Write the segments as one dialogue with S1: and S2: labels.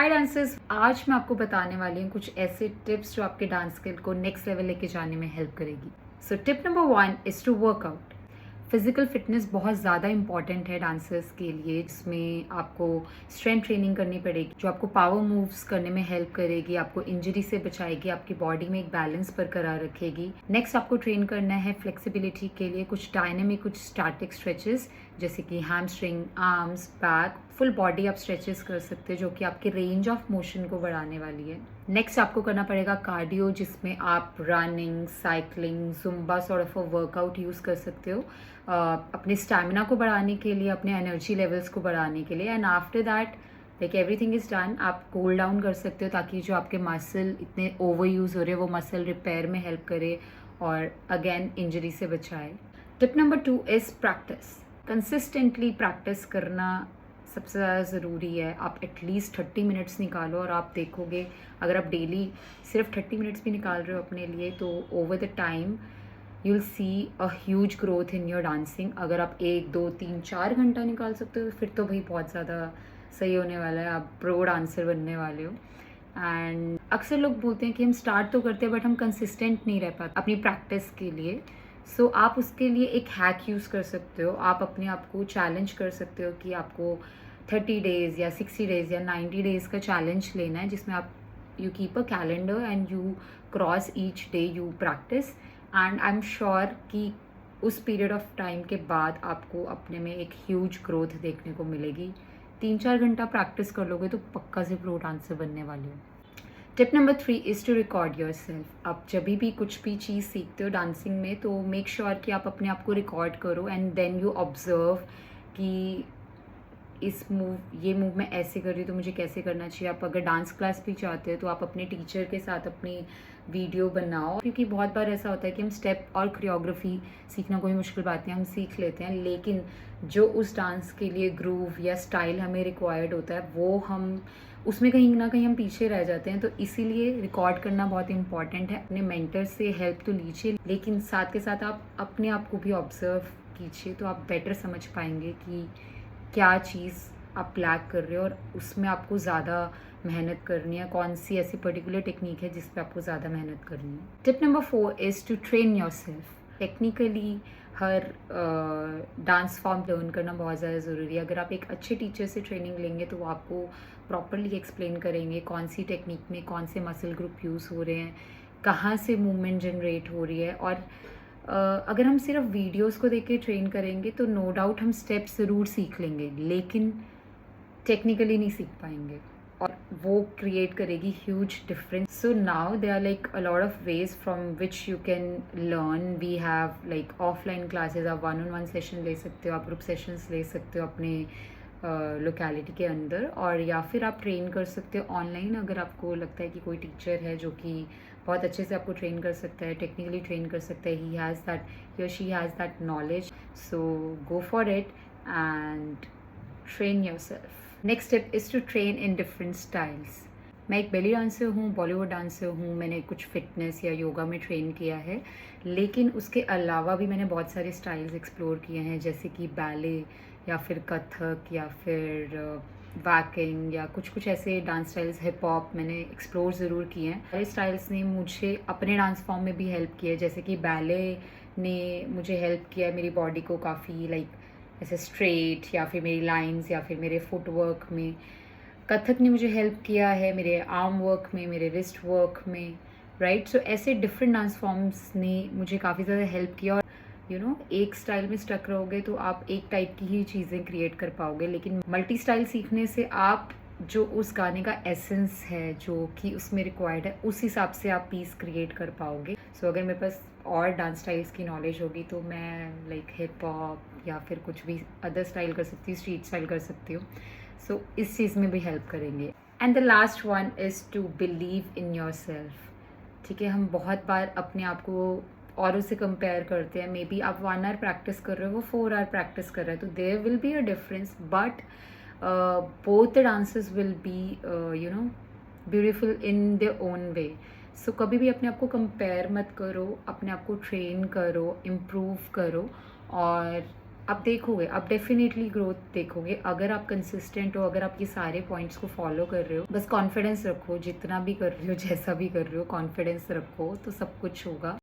S1: हाय dancers, आज मैं आपको बताने वाली हूँ कुछ ऐसे टिप्स जो आपके डांस स्किल को नेक्स्ट लेवल लेके जाने में हेल्प करेगी। So tip number 1 is to workout. Physical fitness बहुत ज़्यादा इंपॉर्टेंट है डांसर्स के लिए, जिसमें आपको स्ट्रेंथ ट्रेनिंग करनी पड़ेगी जो आपको पावर मूव्स करने में हेल्प करेगी, आपको इंजरी से बचाएगी, आपकी बॉडी में एक बैलेंस बरकरार रखेगी। नेक्स्ट आपको ट्रेन करना है फ्लेक्सिबिलिटी के लिए कुछ डायनेमिक, कुछ स्टैटिक स्ट्रेचेस, जैसे कि hamstring, arms, back, full body आप स्ट्रेचेस कर सकते हो जो कि आपके रेंज ऑफ मोशन को बढ़ाने वाली है। नेक्स्ट आपको करना पड़ेगा कार्डियो, जिसमें आप running, cycling, Zumba sort of a workout use कर सकते हो अपने स्टैमिना को बढ़ाने के लिए, अपने एनर्जी लेवल्स को बढ़ाने के लिए। And after that like everything is done, आप कूल डाउन कर सकते हो ताकि जो आपके मसल इतने ओवर यूज़ हो रहे हैं वो मसल रिपेयर में हेल्प करे और अगेन इंजरी से बचाए। Tip number 2 is practice. Consistently practice करना सबसे ज़्यादा ज़रूरी है। आप एटलीस्ट 30 मिनट्स निकालो और आप देखोगे अगर आप डेली सिर्फ 30 मिनट्स भी निकाल रहे हो अपने लिए तो over the time you will see a huge growth in your dancing. अगर आप 1 2 3 4 घंटा निकाल सकते हो फिर तो भाई बहुत ज़्यादा सही होने वाला है, आप प्रो डांसर बनने वाले हो। एंड अक्सर लोग बोलते हैं कि हम स्टार्ट तो करते हैं बट हम कंसिस्टेंट नहीं रह पाते अपनी प्रैक्टिस के लिए। सो आप उसके लिए एक हैक यूज़ कर सकते हो। आप अपने आप को चैलेंज कर सकते हो कि आपको 30 डेज़ या 60 डेज़ या 90 डेज़ का चैलेंज लेना है, जिसमें आप you keep a calendar and you cross each day you practice. And I am sure कि उस पीरियड ऑफ टाइम के बाद आपको अपने में एक ह्यूज ग्रोथ देखने को मिलेगी। 3-4 घंटा प्रैक्टिस कर लोगे तो पक्का से प्रो डांसर बनने वाले हो। Tip number 3 is to record yourself. आप जब भी कुछ भी चीज़ सीखते हो डांसिंग में तो मेक श्योर कि आप अपने आप को रिकॉर्ड करो एंड देन यू ऑब्जर्व कि ये मूव मैं ऐसे कर रही हूँ तो मुझे कैसे करना चाहिए। आप अगर डांस क्लास भी चाहते हो तो आप अपने टीचर के साथ अपनी वीडियो बनाओ, क्योंकि बहुत बार ऐसा होता है कि हम स्टेप और कोरियोग्राफी सीखना कोई मुश्किल बात नहीं, हम सीख लेते हैं, लेकिन जो उस डांस के लिए ग्रूव या स्टाइल हमें रिक्वायर्ड होता है वो हम उसमें कहीं ना कहीं हम पीछे रह जाते हैं। तो इसीलिए रिकॉर्ड करना बहुत इंपॉर्टेंट है। अपने मेंटर से हेल्प तो लीजिए, लेकिन साथ के साथ आप अपने आप को भी ऑब्जर्व कीजिए तो आप बेटर समझ पाएंगे कि क्या चीज़ आप लैक कर रहे हो और उसमें आपको ज़्यादा मेहनत करनी है, कौन सी ऐसी पर्टिकुलर टेक्निक है जिस पे आपको ज़्यादा मेहनत करनी है। Tip number 4 is to train yourself. Technically हर डांस फॉर्म लर्न करना बहुत ज़्यादा ज़रूरी है। अगर आप एक अच्छे टीचर से ट्रेनिंग लेंगे तो वो आपको प्रॉपरली एक्सप्लेन करेंगे कौन सी टेक्निक में कौन से मसल ग्रुप यूज़ हो रहे हैं, कहाँ से मूवमेंट जनरेट हो रही है। और अगर हम सिर्फ वीडियोस को देख के ट्रेन करेंगे तो नो डाउट हम स्टेप्स ज़रूर सीख लेंगे, लेकिन टेक्निकली नहीं सीख पाएंगे और वो क्रिएट करेगी huge difference. So now they are like a lot of ways from which you can learn. We have like offline classes, आप 1-on-1 सेशन ले सकते हो, आप ग्रुप सेशंस ले सकते हो अपने लोकेलिटी के अंदर, और या फिर आप ट्रेन कर सकते हो ऑनलाइन अगर आपको लगता है कि कोई टीचर है जो कि बहुत अच्छे से आपको ट्रेन कर सकता है, टेक्निकली ट्रेन कर सकता है, ही और she has that knowledge. So go for it and train yourself. Next step is to train in different styles. मैं एक बेली डांसर हूँ, बॉलीवुड डांसर हूँ, मैंने कुछ फिटनेस या योगा में ट्रेन किया है, लेकिन उसके अलावा भी मैंने बहुत सारे स्टाइल्स एक्सप्लोर किए हैं, जैसे कि बैले या फिर कथक या फिर वैकिंग या कुछ कुछ ऐसे डांस स्टाइल्स, हिप हॉप मैंने एक्सप्लोर ज़रूर किए हैं। सारे स्टाइल्स ने मुझे अपने डांस फॉर्म में भी हेल्प किया है, जैसे कि बैले ने मुझे हेल्प किया है मेरी बॉडी को काफ़ी लाइक ऐसे स्ट्रेट, या फिर मेरी लाइंस, या फिर मेरे फुटवर्क में। कथक ने मुझे हेल्प किया है मेरे आर्म वर्क में, मेरे रिस्ट वर्क में, राइट। सो ऐसे डिफरेंट डांस फॉर्म्स ने मुझे काफ़ी ज़्यादा हेल्प किया। और एक स्टाइल में स्टक रहोगे तो आप एक टाइप की ही चीज़ें क्रिएट कर पाओगे, लेकिन मल्टी स्टाइल सीखने से आप जो उस गाने का एसेंस है जो कि उसमें रिक्वायर्ड है उस हिसाब से आप पीस क्रिएट कर पाओगे। सो अगर मेरे पास और डांस स्टाइल्स की नॉलेज होगी तो मैं लाइक हिप हॉप या फिर कुछ भी अदर स्टाइल कर सकती हूँ, स्ट्रीट स्टाइल कर सकती हूँ। सो इस चीज़ में भी हेल्प करेंगे। And the last one is to believe in yourself. ठीक है, हम बहुत बार अपने आप को औरों से कंपेयर करते हैं। मे बी आप 1 आवर प्रैक्टिस कर रहे हो, वो 4 आवर प्रैक्टिस कर रहे हैं, तो there will be a difference, but both the dances will be beautiful in their own way. So कभी भी अपने आप को कंपेयर मत करो, अपने आप को ट्रेन करो, इम्प्रूव करो और आप देखोगे, आप डेफिनेटली ग्रोथ देखोगे अगर आप कंसिस्टेंट हो, अगर आप ये सारे पॉइंट्स को फॉलो कर रहे हो। बस कॉन्फिडेंस रखो, जितना भी कर रहे हो, जैसा भी कर रहे हो, कॉन्फिडेंस रखो तो सब कुछ होगा।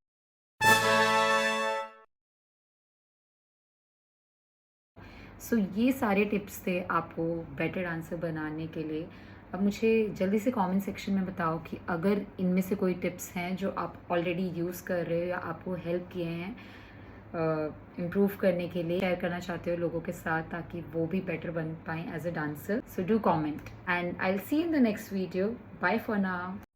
S1: सो ये सारे टिप्स थे आपको बेटर डांसर बनाने के लिए। अब मुझे जल्दी से कमेंट सेक्शन में बताओ कि अगर इनमें से कोई टिप्स हैं जो आप ऑलरेडी यूज़ कर रहे हो या आपको हेल्प किए हैं इम्प्रूव करने के लिए, शेयर करना चाहते हो लोगों के साथ ताकि वो भी बेटर बन पाएँ as a dancer. So do comment and I will see in the next video. Bye for now.